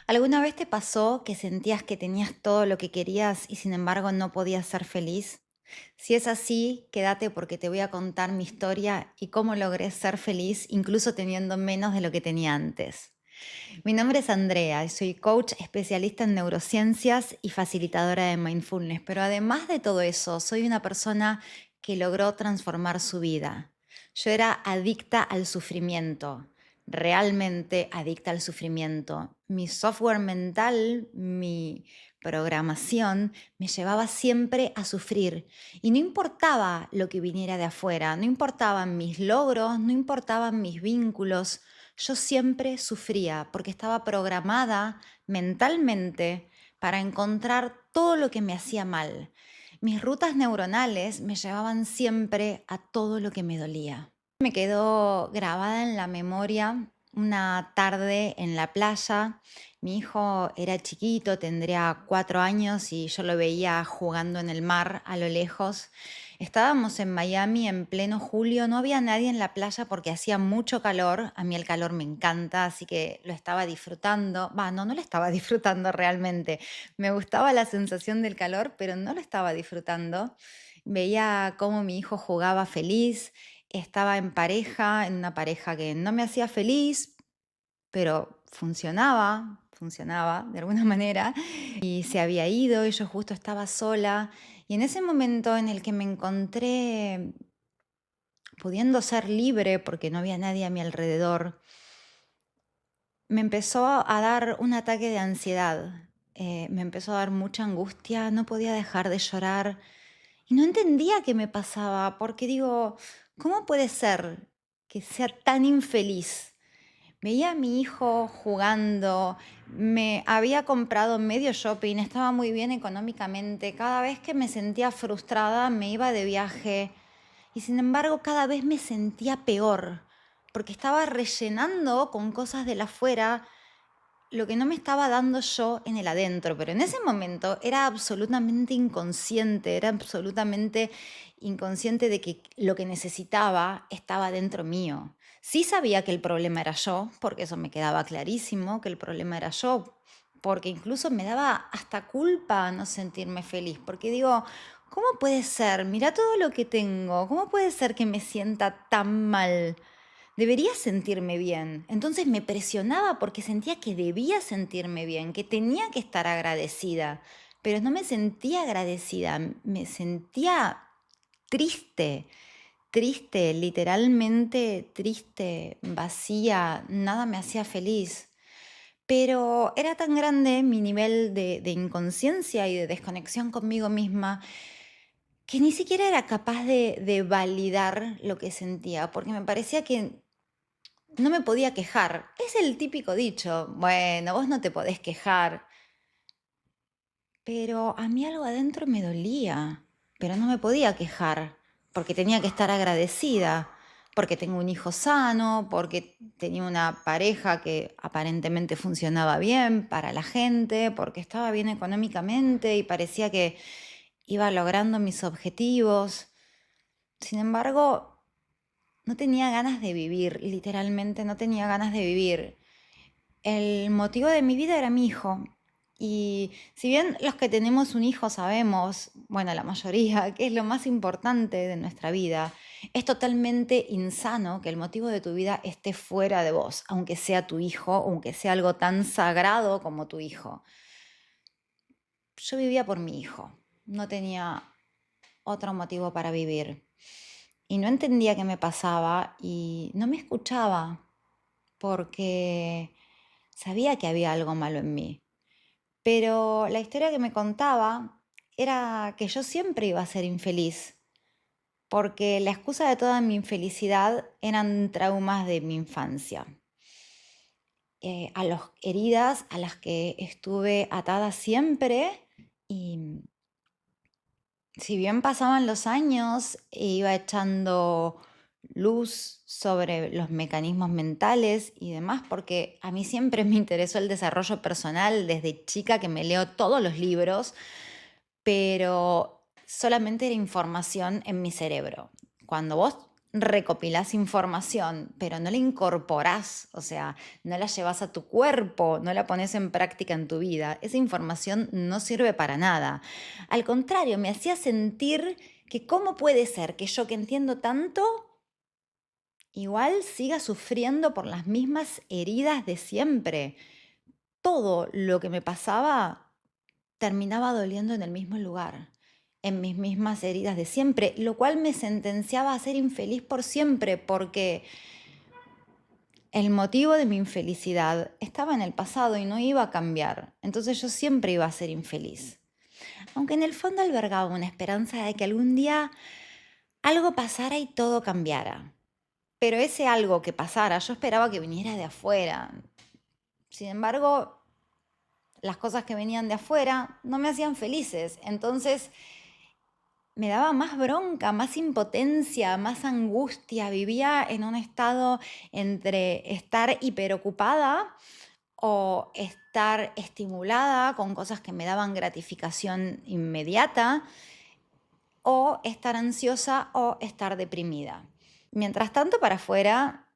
¿Alguna vez te pasó que sentías que tenías todo lo que querías y sin embargo no podías ser feliz? Si es así, quédate porque te voy a contar mi historia y cómo logré ser feliz incluso teniendo menos de lo que tenía antes. Mi nombre es Andrea y soy coach especialista en neurociencias y facilitadora de mindfulness, pero además de todo eso, soy una persona que logró transformar su vida. Yo era adicta al sufrimiento, realmente adicta al sufrimiento. Mi software mental, mi programación me llevaba siempre a sufrir y no importaba lo que viniera de afuera, no importaban mis logros, no importaban mis vínculos, yo siempre sufría porque estaba programada mentalmente para encontrar todo lo que me hacía mal. Mis rutas neuronales me llevaban siempre a todo lo que me dolía. Me quedó grabada en la memoria una tarde en la playa. Mi hijo era chiquito, tendría 4 años y yo lo veía jugando en el mar a lo lejos. Estábamos en Miami en pleno julio, no había nadie en la playa porque hacía mucho calor. A mí el calor me encanta, así que lo estaba disfrutando. No lo estaba disfrutando realmente. Me gustaba la sensación del calor, pero no lo estaba disfrutando. Veía cómo mi hijo jugaba feliz, estaba en pareja, en una pareja que no me hacía feliz, pero funcionaba de alguna manera, y se había ido y yo justo estaba sola. Y en ese momento en el que me encontré pudiendo ser libre porque no había nadie a mi alrededor, me empezó a dar un ataque de ansiedad. Me empezó a dar mucha angustia, no podía dejar de llorar y no entendía qué me pasaba, porque digo, ¿cómo puede ser que sea tan infeliz? Veía a mi hijo jugando, me había comprado medio shopping, estaba muy bien económicamente. Cada vez que me sentía frustrada me iba de viaje y sin embargo cada vez me sentía peor porque estaba rellenando con cosas del afuera lo que no me estaba dando yo en el adentro, pero en ese momento era absolutamente inconsciente de que lo que necesitaba estaba dentro mío. Sí sabía que el problema era yo, porque eso me quedaba clarísimo, que el problema era yo, porque incluso me daba hasta culpa no sentirme feliz, porque digo, ¿cómo puede ser? Mira todo lo que tengo, ¿cómo puede ser que me sienta tan mal? Debería sentirme bien. Entonces me presionaba porque sentía que debía sentirme bien, que tenía que estar agradecida, pero no me sentía agradecida, me sentía triste, triste, literalmente triste, vacía, nada me hacía feliz. Pero era tan grande mi nivel de inconsciencia y de desconexión conmigo misma que ni siquiera era capaz de validar lo que sentía, porque me parecía que no me podía quejar. Es el típico dicho, bueno, vos no te podés quejar, pero a mí algo adentro me dolía, pero no me podía quejar, porque tenía que estar agradecida, porque tengo un hijo sano, porque tenía una pareja que aparentemente funcionaba bien para la gente, porque estaba bien económicamente y parecía que iba logrando mis objetivos. Sin embargo, no tenía ganas de vivir, literalmente no tenía ganas de vivir. El motivo de mi vida era mi hijo. Y si bien los que tenemos un hijo sabemos, bueno, la mayoría, que es lo más importante de nuestra vida, es totalmente insano que el motivo de tu vida esté fuera de vos, aunque sea tu hijo, aunque sea algo tan sagrado como tu hijo. Yo vivía por mi hijo, no tenía otro motivo para vivir. Y no entendía qué me pasaba y no me escuchaba porque sabía que había algo malo en mí. Pero la historia que me contaba era que yo siempre iba a ser infeliz, porque la excusa de toda mi infelicidad eran traumas de mi infancia, a las heridas a las que estuve atada siempre. Y si bien pasaban los años, iba echando luz sobre los mecanismos mentales y demás, porque a mí siempre me interesó el desarrollo personal desde chica, que me leo todos los libros, pero solamente era información en mi cerebro. Cuando vos recopilás información, pero no la incorporás, o sea, no la llevas a tu cuerpo, no la pones en práctica en tu vida, esa información no sirve para nada. Al contrario, me hacía sentir que cómo puede ser que yo que entiendo tanto, igual siga sufriendo por las mismas heridas de siempre. Todo lo que me pasaba terminaba doliendo en el mismo lugar, en mis mismas heridas de siempre, lo cual me sentenciaba a ser infeliz por siempre, porque el motivo de mi infelicidad estaba en el pasado y no iba a cambiar. Entonces yo siempre iba a ser infeliz. Aunque en el fondo albergaba una esperanza de que algún día algo pasara y todo cambiara. Pero ese algo que pasara, yo esperaba que viniera de afuera. Sin embargo, las cosas que venían de afuera no me hacían felices. Entonces me daba más bronca, más impotencia, más angustia. Vivía en un estado entre estar hiperocupada o estar estimulada con cosas que me daban gratificación inmediata, o estar ansiosa o estar deprimida. Mientras tanto, para afuera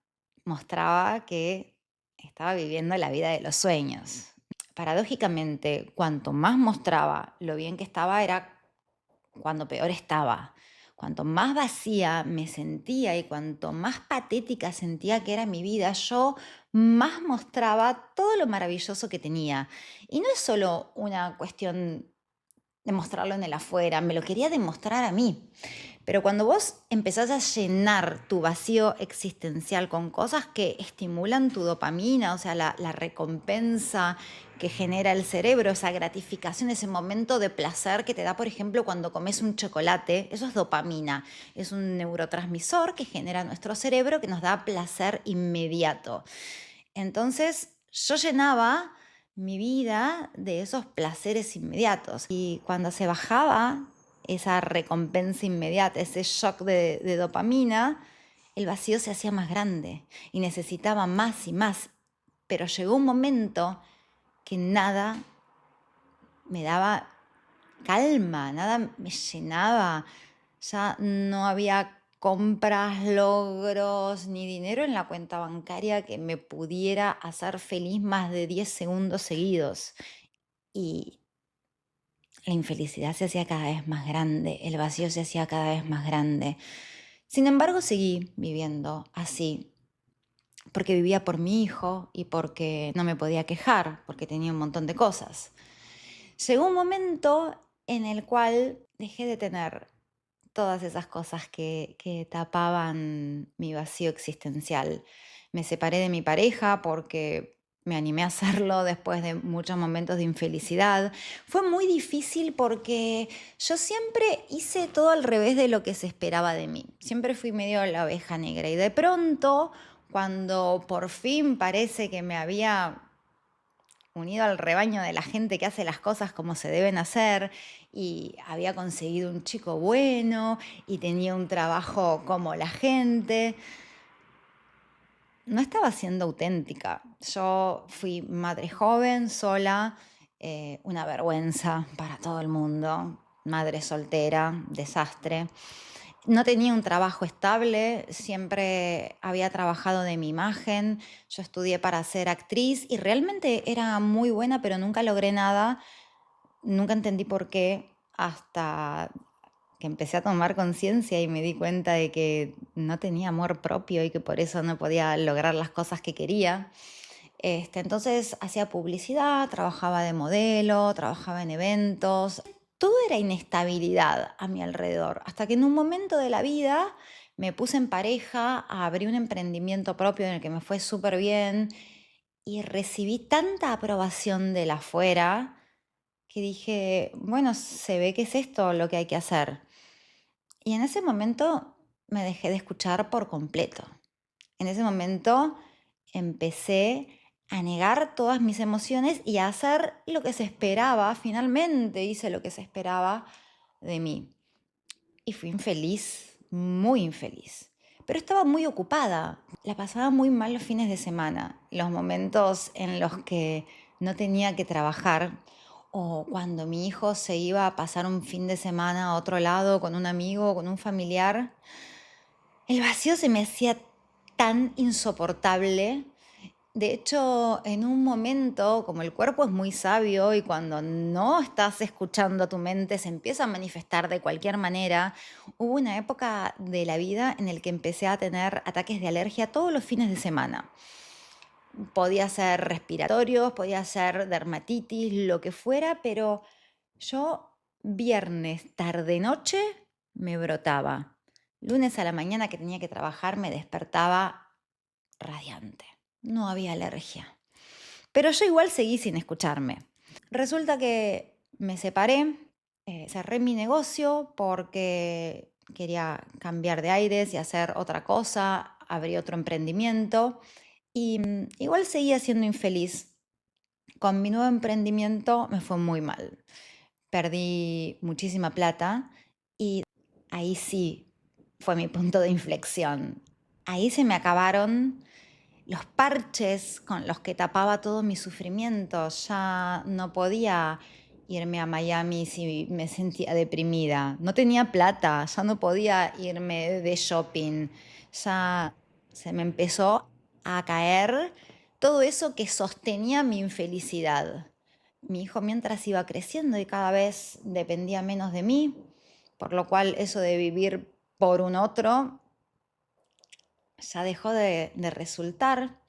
mostraba que estaba viviendo la vida de los sueños. Paradójicamente, cuanto más mostraba lo bien que estaba, era cuando peor estaba. Cuanto más vacía me sentía y cuanto más patética sentía que era mi vida, yo más mostraba todo lo maravilloso que tenía. Y no es solo una cuestión de mostrarlo en el afuera, me lo quería demostrar a mí. Pero cuando vos empezás a llenar tu vacío existencial con cosas que estimulan tu dopamina, o sea, la recompensa que genera el cerebro, esa gratificación, ese momento de placer que te da, por ejemplo, cuando comes un chocolate, eso es dopamina, es un neurotransmisor que genera nuestro cerebro que nos da placer inmediato. Entonces, yo llenaba mi vida de esos placeres inmediatos. Y cuando se bajaba esa recompensa inmediata, ese shock de dopamina, el vacío se hacía más grande y necesitaba más y más. Pero llegó un momento que nada me daba calma, nada me llenaba. Ya no había compras, logros, ni dinero en la cuenta bancaria que me pudiera hacer feliz más de 10 segundos seguidos. Y la infelicidad se hacía cada vez más grande, el vacío se hacía cada vez más grande. Sin embargo, seguí viviendo así, porque vivía por mi hijo y porque no me podía quejar, porque tenía un montón de cosas. Llegó un momento en el cual dejé de tener todas esas cosas que tapaban mi vacío existencial. Me separé de mi pareja porque me animé a hacerlo después de muchos momentos de infelicidad. Fue muy difícil porque yo siempre hice todo al revés de lo que se esperaba de mí. Siempre fui medio la oveja negra y de pronto, cuando por fin parece que me había unido al rebaño de la gente que hace las cosas como se deben hacer y había conseguido un chico bueno y tenía un trabajo como la gente, no estaba siendo auténtica. Yo fui madre joven, sola, una vergüenza para todo el mundo, madre soltera, desastre. No tenía un trabajo estable, siempre había trabajado de mi imagen, yo estudié para ser actriz y realmente era muy buena, pero nunca logré nada, nunca entendí por qué, hasta que empecé a tomar conciencia y me di cuenta de que no tenía amor propio y que por eso no podía lograr las cosas que quería. Entonces hacía publicidad, trabajaba de modelo, trabajaba en eventos. Todo era inestabilidad a mi alrededor, hasta que en un momento de la vida me puse en pareja, abrí un emprendimiento propio en el que me fue súper bien y recibí tanta aprobación de la afuera que dije, bueno, se ve que es esto lo que hay que hacer. Y en ese momento me dejé de escuchar por completo. En ese momento empecé a negar todas mis emociones y a hacer lo que se esperaba. Finalmente hice lo que se esperaba de mí. Y fui infeliz, muy infeliz. Pero estaba muy ocupada. La pasaba muy mal los fines de semana, los momentos en los que no tenía que trabajar o cuando mi hijo se iba a pasar un fin de semana a otro lado con un amigo o con un familiar. El vacío se me hacía tan insoportable. De hecho, en un momento, como el cuerpo es muy sabio y cuando no estás escuchando a tu mente se empieza a manifestar de cualquier manera, hubo una época de la vida en el que empecé a tener ataques de alergia todos los fines de semana. Podía ser respiratorios, podía ser dermatitis, lo que fuera, pero yo viernes, tarde, noche me brotaba. Lunes a la mañana que tenía que trabajar me despertaba radiante. No había alergia. Pero yo igual seguí sin escucharme. Resulta que me separé, cerré mi negocio porque quería cambiar de aires y hacer otra cosa, abrí otro emprendimiento y igual seguía siendo infeliz. Con mi nuevo emprendimiento me fue muy mal. Perdí muchísima plata y ahí sí fue mi punto de inflexión. Ahí se me acabaron los parches con los que tapaba todo mi sufrimiento. Ya no podía irme a Miami si me sentía deprimida. No tenía plata, ya no podía irme de shopping. Ya se me empezó a caer todo eso que sostenía mi infelicidad. Mi hijo mientras iba creciendo y cada vez dependía menos de mí, por lo cual eso de vivir por un otro ya dejó de resultar.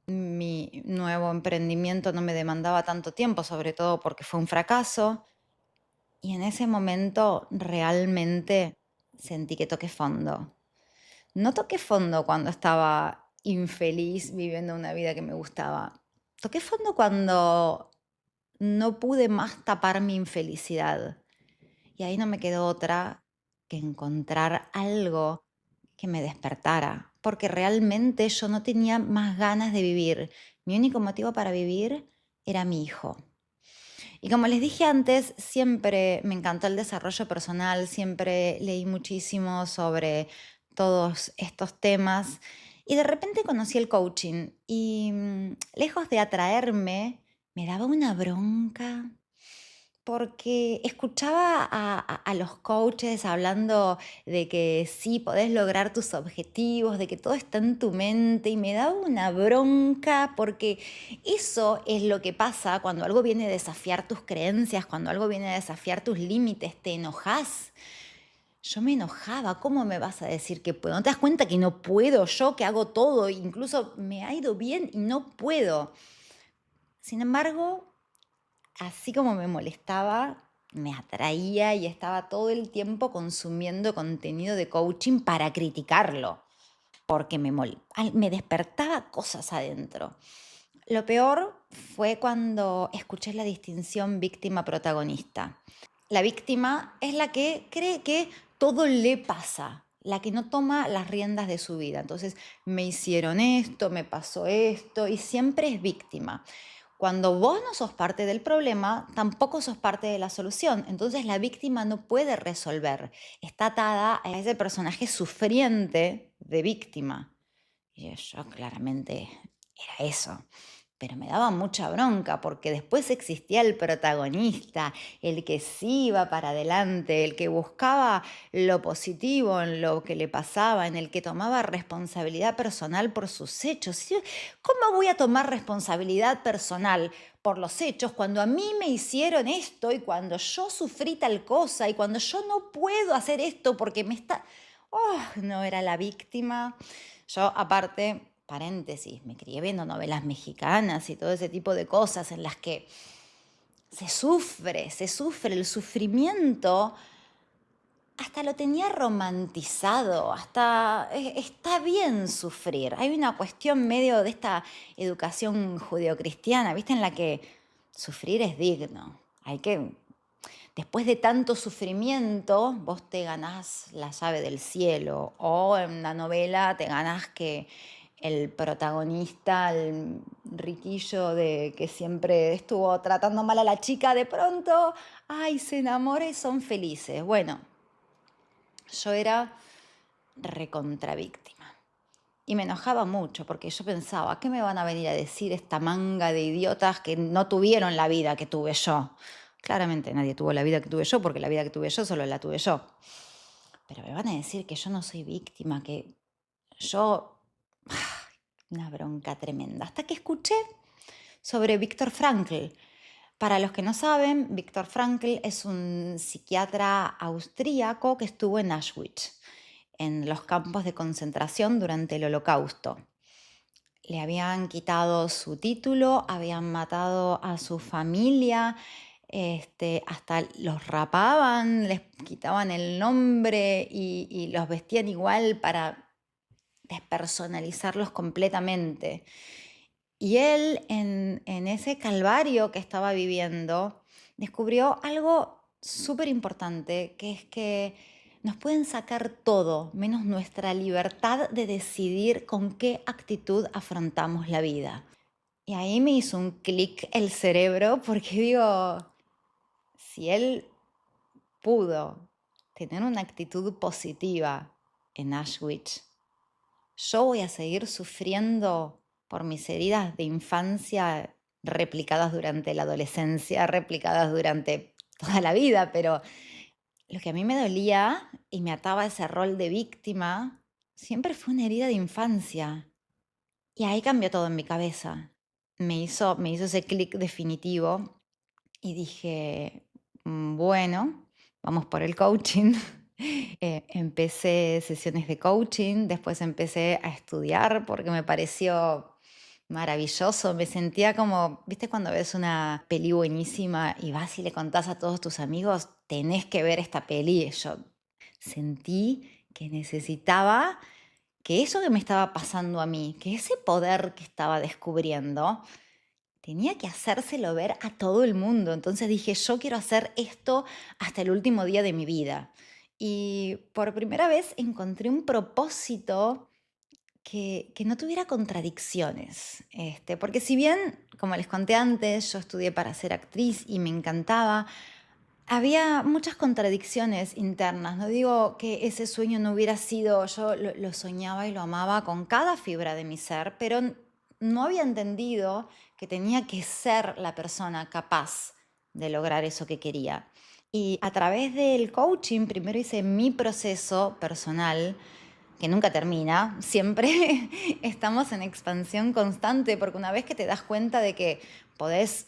Mi nuevo emprendimiento no me demandaba tanto tiempo, sobre todo porque fue un fracaso. Y en ese momento realmente sentí que toqué fondo. No toqué fondo cuando estaba infeliz viviendo una vida que me gustaba. Toqué fondo cuando no pude más tapar mi infelicidad. Y ahí no me quedó otra que encontrar algo que me despertara, porque realmente yo no tenía más ganas de vivir. Mi único motivo para vivir era mi hijo. Y como les dije antes, siempre me encantó el desarrollo personal, siempre leí muchísimo sobre todos estos temas y de repente conocí el coaching y lejos de atraerme, me daba una bronca porque escuchaba a los coaches hablando de que sí, podés lograr tus objetivos, de que todo está en tu mente y me daba una bronca porque eso es lo que pasa cuando algo viene a desafiar tus creencias, cuando algo viene a desafiar tus límites, te enojas. Yo me enojaba, ¿cómo me vas a decir que puedo? ¿No te das cuenta que no puedo? Yo que hago todo, incluso me ha ido bien y no puedo. Sin embargo, así como me molestaba, me atraía y estaba todo el tiempo consumiendo contenido de coaching para criticarlo, porque me despertaba cosas adentro. Lo peor fue cuando escuché la distinción víctima-protagonista. La víctima es la que cree que todo le pasa, la que no toma las riendas de su vida. Entonces, me hicieron esto, me pasó esto, y siempre es víctima. Cuando vos no sos parte del problema, tampoco sos parte de la solución. Entonces la víctima no puede resolver. Está atada a ese personaje sufriente de víctima. Y yo claramente era eso. Pero me daba mucha bronca porque después existía el protagonista, el que sí iba para adelante, el que buscaba lo positivo en lo que le pasaba, en el que tomaba responsabilidad personal por sus hechos. ¿Cómo voy a tomar responsabilidad personal por los hechos cuando a mí me hicieron esto y cuando yo sufrí tal cosa y cuando yo no puedo hacer esto porque me está... Oh, no era la víctima. Yo, aparte, paréntesis, me crié viendo novelas mexicanas y todo ese tipo de cosas en las que se sufre el sufrimiento, hasta lo tenía romantizado, hasta está bien sufrir. Hay una cuestión medio de esta educación judeocristiana, ¿viste? En la que sufrir es digno. Hay que después de tanto sufrimiento, vos te ganás la llave del cielo, o en la novela te ganás que el protagonista, el riquillo de que siempre estuvo tratando mal a la chica, de pronto, ay, se enamora y son felices. Bueno, yo era recontravíctima. Y me enojaba mucho porque yo pensaba, ¿qué me van a venir a decir esta manga de idiotas que no tuvieron la vida que tuve yo? Claramente nadie tuvo la vida que tuve yo porque la vida que tuve yo solo la tuve yo. pero me van a decir que yo no soy víctima, que yo... Una bronca tremenda. Hasta que escuché sobre Viktor Frankl. Para los que no saben, Viktor Frankl es un psiquiatra austríaco que estuvo en Auschwitz, en los campos de concentración durante el Holocausto. Le habían quitado su título, habían matado a su familia, hasta los rapaban, les quitaban el nombre y los vestían igual para despersonalizarlos completamente. Y él, en ese calvario que estaba viviendo, descubrió algo súper importante, que es que nos pueden sacar todo, menos nuestra libertad de decidir con qué actitud afrontamos la vida. Y ahí me hizo un clic el cerebro porque digo, si él pudo tener una actitud positiva en Auschwitz, yo voy a seguir sufriendo por mis heridas de infancia replicadas durante la adolescencia, replicadas durante toda la vida, pero lo que a mí me dolía y me ataba a ese rol de víctima siempre fue una herida de infancia. Y ahí cambió todo en mi cabeza. Me hizo ese clic definitivo y dije, bueno, vamos por el coaching. Empecé sesiones de coaching, después empecé a estudiar porque me pareció maravilloso. Me sentía como, ¿viste cuando ves una peli buenísima y vas y le contás a todos tus amigos, tenés que ver esta peli? Yo sentí que necesitaba que eso que me estaba pasando a mí, que ese poder que estaba descubriendo, tenía que hacérselo ver a todo el mundo. Entonces dije, yo quiero hacer esto hasta el último día de mi vida. Y por primera vez encontré un propósito que no tuviera contradicciones. Porque si bien, como les conté antes, yo estudié para ser actriz y me encantaba, había muchas contradicciones internas. No digo que ese sueño no hubiera sido, yo lo soñaba y lo amaba con cada fibra de mi ser, pero no había entendido que tenía que ser la persona capaz de lograr eso que quería. Y a través del coaching, primero hice mi proceso personal, que nunca termina, siempre estamos en expansión constante, porque una vez que te das cuenta de que podés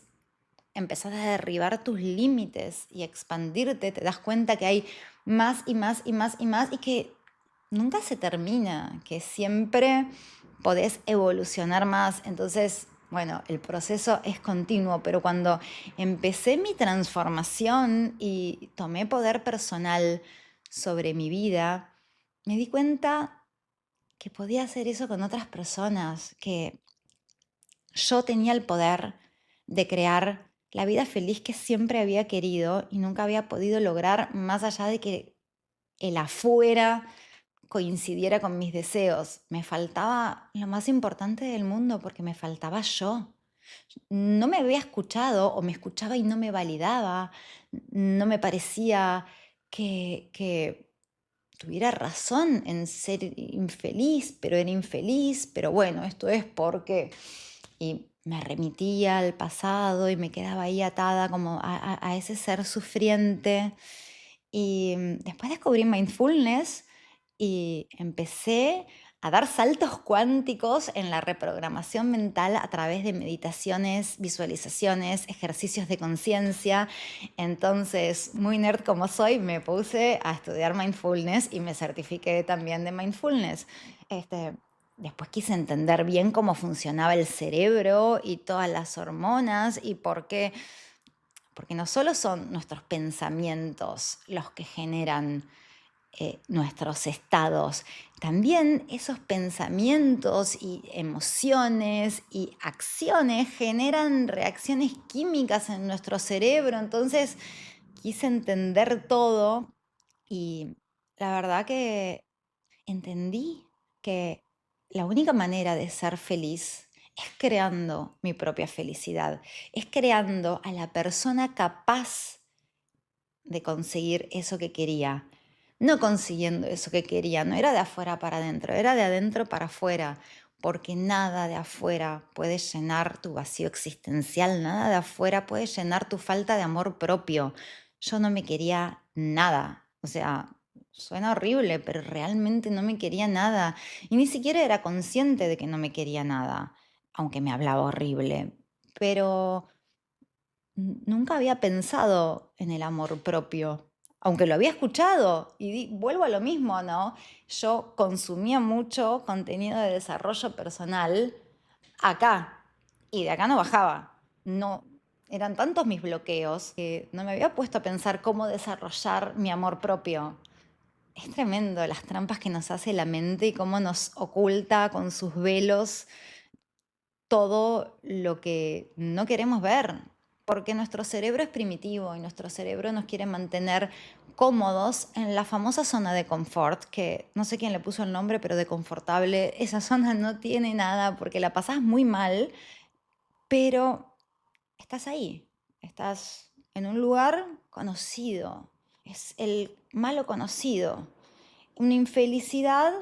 empezar a derribar tus límites y expandirte, te das cuenta que hay más y más y más y más y que nunca se termina, que siempre podés evolucionar más. Entonces, bueno, el proceso es continuo, pero cuando empecé mi transformación y tomé poder personal sobre mi vida, me di cuenta que podía hacer eso con otras personas, que yo tenía el poder de crear la vida feliz que siempre había querido y nunca había podido lograr, más allá de que el afuera coincidiera con mis deseos. Me faltaba lo más importante del mundo porque me faltaba yo. No me había escuchado o me escuchaba y no me validaba, no me parecía que tuviera razón en ser infeliz, pero era infeliz, pero bueno, esto es porque... Y me remitía al pasado y me quedaba ahí atada como a ese ser sufriente. Y después descubrí mindfulness y empecé a dar saltos cuánticos en la reprogramación mental a través de meditaciones, visualizaciones, ejercicios de conciencia. Entonces, muy nerd como soy, me puse a estudiar mindfulness y me certifiqué también de mindfulness. Después quise entender bien cómo funcionaba el cerebro y todas las hormonas y por qué, porque no solo son nuestros pensamientos los que generan nuestros estados. También esos pensamientos y emociones y acciones generan reacciones químicas en nuestro cerebro. Entonces quise entender todo y la verdad que entendí que la única manera de ser feliz es creando mi propia felicidad, es creando a la persona capaz de conseguir eso que quería, no consiguiendo eso que quería, no era de afuera para adentro, era de adentro para afuera, porque nada de afuera puede llenar tu vacío existencial, nada de afuera puede llenar tu falta de amor propio. Yo no me quería nada, o sea, Suena horrible, pero realmente no me quería nada. Y ni siquiera era consciente de que no me quería nada, aunque me hablaba horrible. Pero nunca había pensado en el amor propio, aunque lo había escuchado. Y vuelvo a lo mismo, ¿no? Yo consumía mucho contenido de desarrollo personal acá, y de acá no bajaba. No, eran tantos mis bloqueos que no me había puesto a pensar cómo desarrollar mi amor propio. Es tremendo las trampas que nos hace la mente y cómo nos oculta con sus velos todo lo que no queremos ver, porque nuestro cerebro es primitivo y nuestro cerebro nos quiere mantener cómodos en la famosa zona de confort, que no sé quién le puso el nombre, pero de confortable, esa zona no tiene nada porque la pasás muy mal, pero estás ahí, estás en un lugar conocido, es el malo conocido, una infelicidad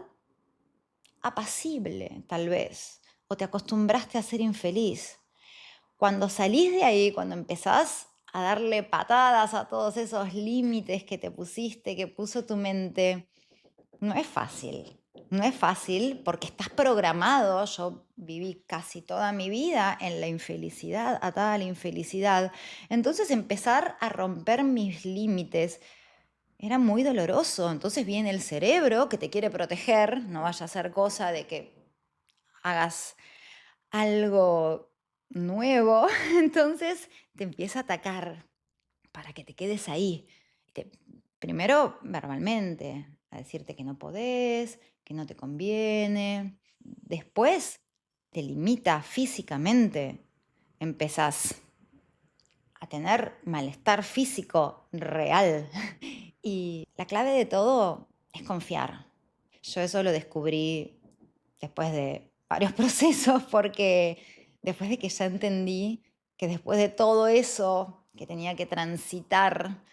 apacible, tal vez, o te acostumbraste a ser infeliz. Cuando salís de ahí, cuando empezás a darle patadas a todos esos límites que te pusiste, que puso tu mente, no es fácil. No es fácil porque estás programado. Yo viví casi toda mi vida en la infelicidad, atada a la infelicidad. Entonces empezar a romper mis límites era muy doloroso. Entonces viene el cerebro que te quiere proteger, no vaya a ser cosa de que hagas algo nuevo, entonces te empieza a atacar para que te quedes ahí. Te- Primero verbalmente, a decirte que no podés, que no te conviene. Después te limita físicamente. Empezás a tener malestar físico real. Y la clave de todo es confiar. Yo eso lo descubrí después de varios procesos, porque después de que ya entendí que después de todo eso que tenía que transitar,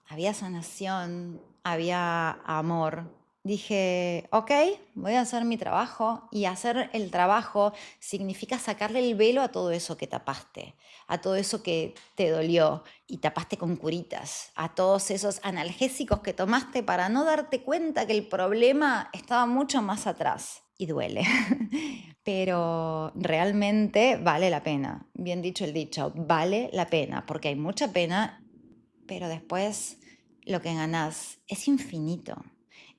había sanación, había amor. Dije, ok, voy a hacer mi trabajo, y hacer el trabajo significa sacarle el velo a todo eso que tapaste, a todo eso que te dolió y tapaste con curitas, a todos esos analgésicos que tomaste para no darte cuenta que el problema estaba mucho más atrás. Y duele, pero realmente vale la pena. Bien dicho el dicho, vale la pena, porque hay mucha pena, pero después lo que ganás es infinito.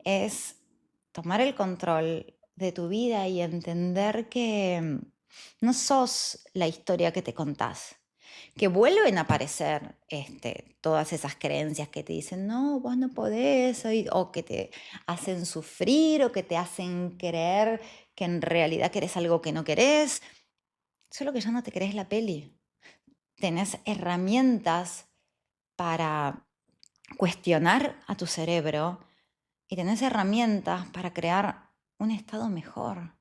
Es tomar el control de tu vida y entender que no sos la historia que te contás, que vuelven a aparecer todas esas creencias que te dicen, no, vos no podés, o que te hacen sufrir, o que te hacen creer que en realidad querés algo que no querés, solo que ya no te crees la peli. Tenés herramientas para cuestionar a tu cerebro, y tenés herramientas para crear un estado mejor,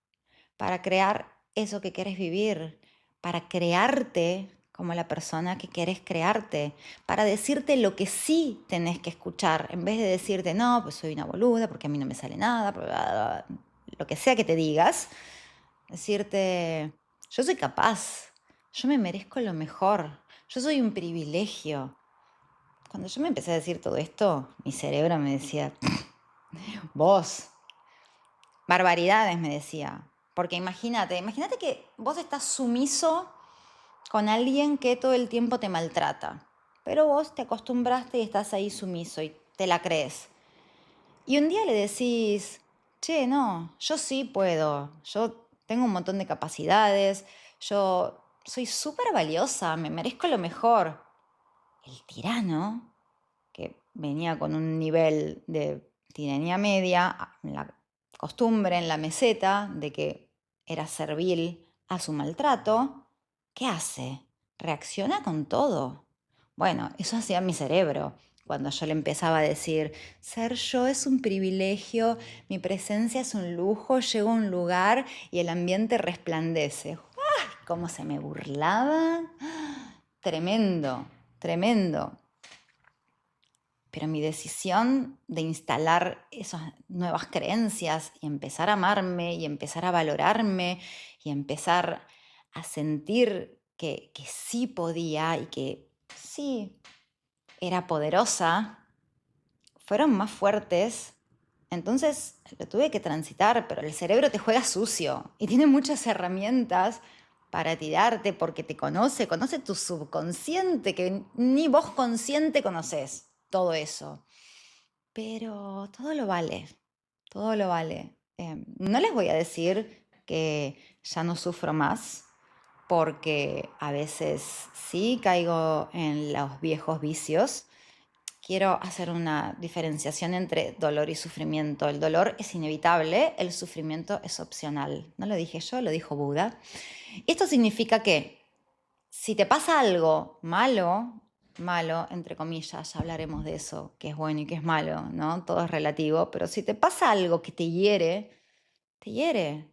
para crear eso que quieres vivir, para crearte como la persona que querés crearte, para decirte lo que sí tenés que escuchar, en vez de decirte, no, pues soy una boluda, porque a mí no me sale nada, lo que sea que te digas, decirte, yo soy capaz, yo me merezco lo mejor, yo soy un privilegio. Cuando yo me empecé a decir todo esto, mi cerebro me decía, vos, barbaridades me decía. Porque imagínate que vos estás sumiso con alguien que todo el tiempo te maltrata. Pero vos te acostumbraste y estás ahí sumiso y te la crees. Y un día le decís, che, no, yo sí puedo, yo tengo un montón de capacidades, yo soy súper valiosa, me merezco lo mejor. El tirano, que venía con un nivel de tiranía media, la costumbre en la meseta de que era servil a su maltrato, ¿qué hace? Reacciona con todo. Bueno, eso hacía mi cerebro. Cuando yo le empezaba a decir, ser yo es un privilegio, mi presencia es un lujo, llego a un lugar y el ambiente resplandece. ¡Ay! ¿Cómo se me burlaba? Tremendo, tremendo. Pero mi decisión de instalar esas nuevas creencias y empezar a amarme y empezar a valorarme y empezar a sentir que sí podía y que sí era poderosa, fueron más fuertes, entonces lo tuve que transitar, pero el cerebro te juega sucio y tiene muchas herramientas para tirarte porque te conoce tu subconsciente, que ni vos consciente conoces todo eso. Pero todo lo vale, todo lo vale. No les voy a decir que ya no sufro más, porque a veces sí caigo en los viejos vicios. Quiero hacer una diferenciación entre dolor y sufrimiento. El dolor es inevitable, el sufrimiento es opcional. No lo dije yo, lo dijo Buda. Esto significa que si te pasa algo malo, malo, entre comillas, ya hablaremos de eso, qué es bueno y qué es malo, ¿no? Todo es relativo, pero si te pasa algo que te hiere,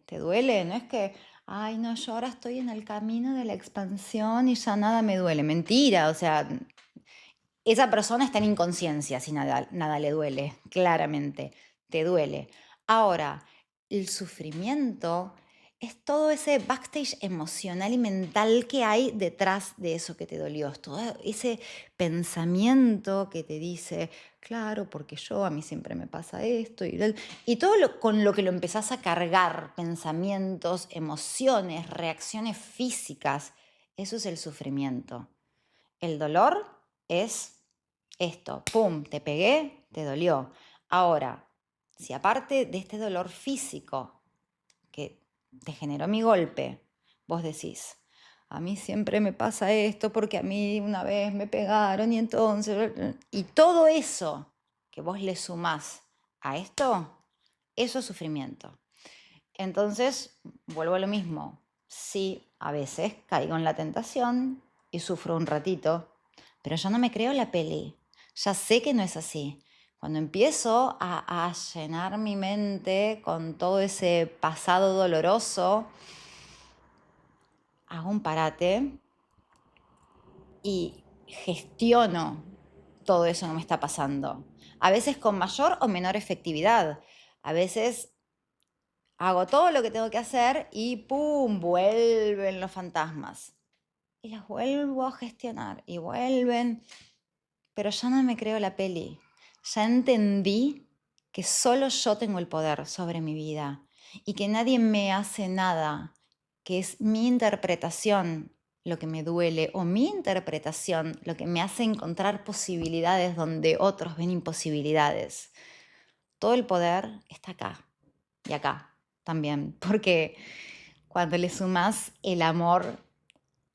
te duele, no es que, ay, no, yo ahora estoy en el camino de la expansión y ya nada me duele. Mentira, o sea, esa persona está en inconsciencia si nada le duele, claramente, te duele. Ahora, el sufrimiento es todo ese backstage emocional y mental que hay detrás de eso que te dolió. Es todo ese pensamiento que te dice, claro, porque a mí siempre me pasa esto. Y todo con lo que lo empezás a cargar, pensamientos, emociones, reacciones físicas, eso es el sufrimiento. El dolor es esto, pum, te pegué, te dolió. Ahora, si aparte de este dolor físico que te generó mi golpe, vos decís, a mí siempre me pasa esto porque a mí una vez me pegaron y entonces, y todo eso que vos le sumás a esto, eso es sufrimiento. Entonces, vuelvo a lo mismo. Sí, a veces caigo en la tentación y sufro un ratito, pero yo no me creo la peli. Ya sé que no es así. Cuando empiezo a llenar mi mente con todo ese pasado doloroso, hago un parate y gestiono todo eso que me está pasando. A veces con mayor o menor efectividad. A veces hago todo lo que tengo que hacer y ¡pum! Vuelven los fantasmas. Y las vuelvo a gestionar y vuelven. Pero ya no me creo la peli. Ya entendí que solo yo tengo el poder sobre mi vida y que nadie me hace nada, que es mi interpretación lo que me duele o mi interpretación lo que me hace encontrar posibilidades donde otros ven imposibilidades. Todo el poder está acá y acá también, porque cuando le sumas el amor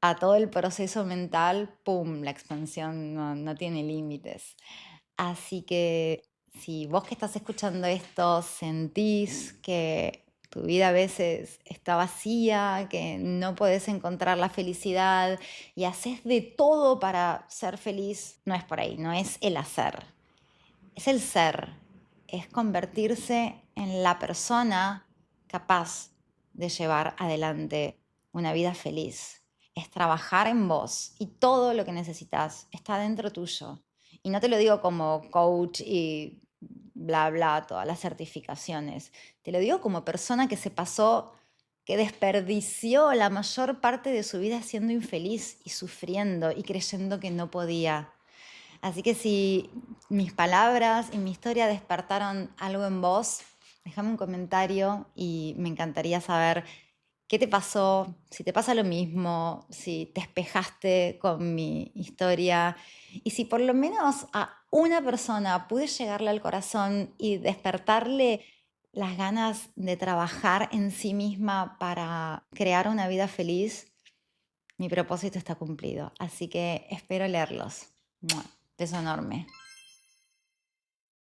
a todo el proceso mental, ¡pum!, la expansión no tiene límites. Así que si vos que estás escuchando esto sentís que tu vida a veces está vacía, que no podés encontrar la felicidad y haces de todo para ser feliz, no es por ahí, no es el hacer, es el ser, es convertirse en la persona capaz de llevar adelante una vida feliz. Es trabajar en vos y todo lo que necesitas está dentro tuyo. Y no te lo digo como coach y bla, bla, todas las certificaciones. Te lo digo como persona que se pasó, que desperdició la mayor parte de su vida siendo infeliz y sufriendo y creyendo que no podía. Así que si mis palabras y mi historia despertaron algo en vos, déjame un comentario y me encantaría saber qué te pasó, si te pasa lo mismo, si te espejaste con mi historia y si por lo menos a una persona pude llegarle al corazón y despertarle las ganas de trabajar en sí misma para crear una vida feliz, mi propósito está cumplido. Así que espero leerlos. ¡Mua! Beso enorme.